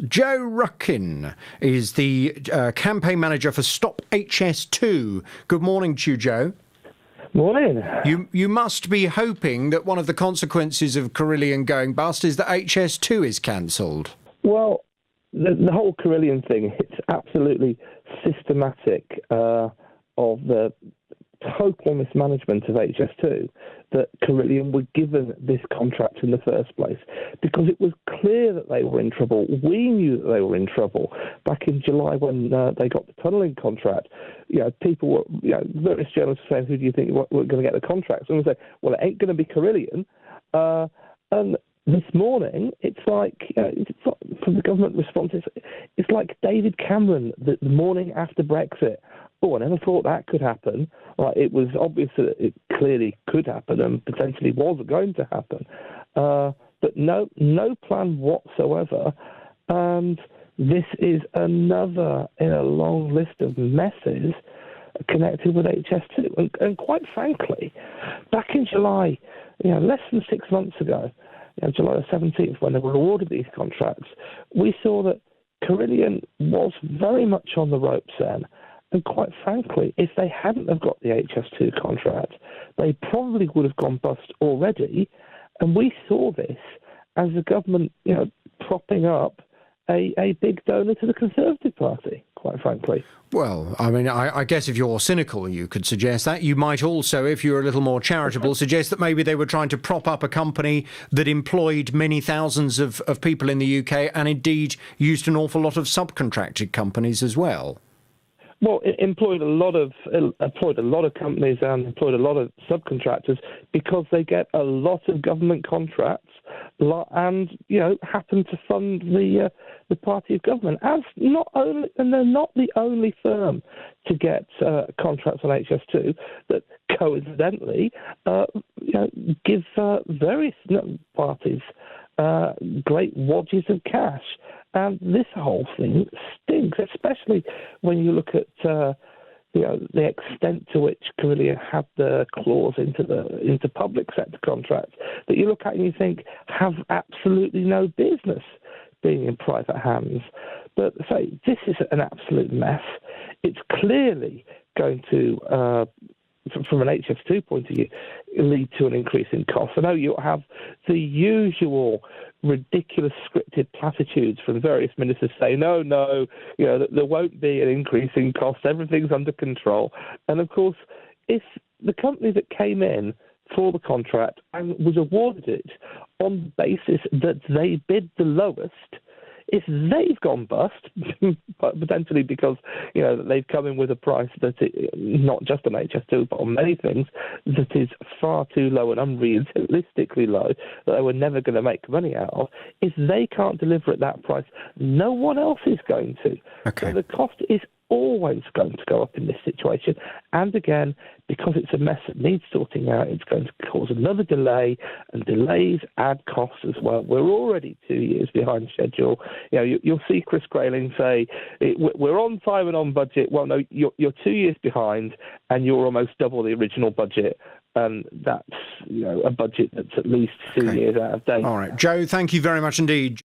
Joe Rukin is the campaign manager for Stop HS2. Good morning to you, Joe. Morning. You must be hoping that one of the consequences of Carillion going bust is that HS2 is cancelled. Well, the whole Carillion thing, it's absolutely systematic of the total mismanagement of HS2 that Carillion were given this contract in the first place, because it was clear that they were in trouble. We knew that they were in trouble back in July when they got the tunnelling contract. People were, various journalists were saying, "Who do you think we're going to get the contract?" And we say, "Well, it ain't going to be Carillion." And this morning, it's like from the government response, it's like David Cameron the morning after Brexit. Oh, I never thought that could happen. Like, it was obvious that it clearly could happen and potentially was going to happen. But no plan whatsoever. And this is another in a long list of messes connected with HS2. And quite frankly, back in July, less than 6 months ago, July the 17th, when they were awarded these contracts, we saw that Carillion was very much on the ropes then. And quite frankly, if they hadn't have got the HS2 contract, they probably would have gone bust already. And we saw this as the government, propping up a big donor to the Conservative Party, quite frankly. Well, I mean, I guess if you're cynical, you could suggest that. You might also, if you're a little more charitable, suggest that maybe they were trying to prop up a company that employed many thousands of people in the UK and indeed used an awful lot of subcontracted companies as well. Well, it employed a lot of companies and employed a lot of subcontractors because they get a lot of government contracts and happen to fund the party of government. And they're not the only firm to get contracts on HS2 that coincidentally give various parties great wadges of cash. And this whole thing stinks, especially when you look at the extent to which Carillion had the clause into public sector contracts that you look at and you think have absolutely no business being in private hands. But this is an absolute mess. It's clearly going to, from an HS2 point of view, lead to an increase in costs. I know you have the usual ridiculous scripted platitudes from various ministers saying, no, there won't be an increase in costs, everything's under control. And of course, if the company that came in for the contract and was awarded it on the basis that they bid the lowest, if they've gone bust, potentially because they've come in with a price that not just on HS2 but on many things that is far too low and unrealistically low that they were never going to make money out of. If they can't deliver at that price, no one else is going to. Okay. So the cost is always going to go up in this situation. And again, because it's a mess that needs sorting out, it's going to cause another delay, and delays add costs as well. We're already 2 years behind schedule. You'll see Chris Grayling say, we're on time and on budget. Well, no, you're 2 years behind, and you're almost double the original budget. And that's a budget that's at least 2 years out of date. All right. Joe, thank you very much indeed.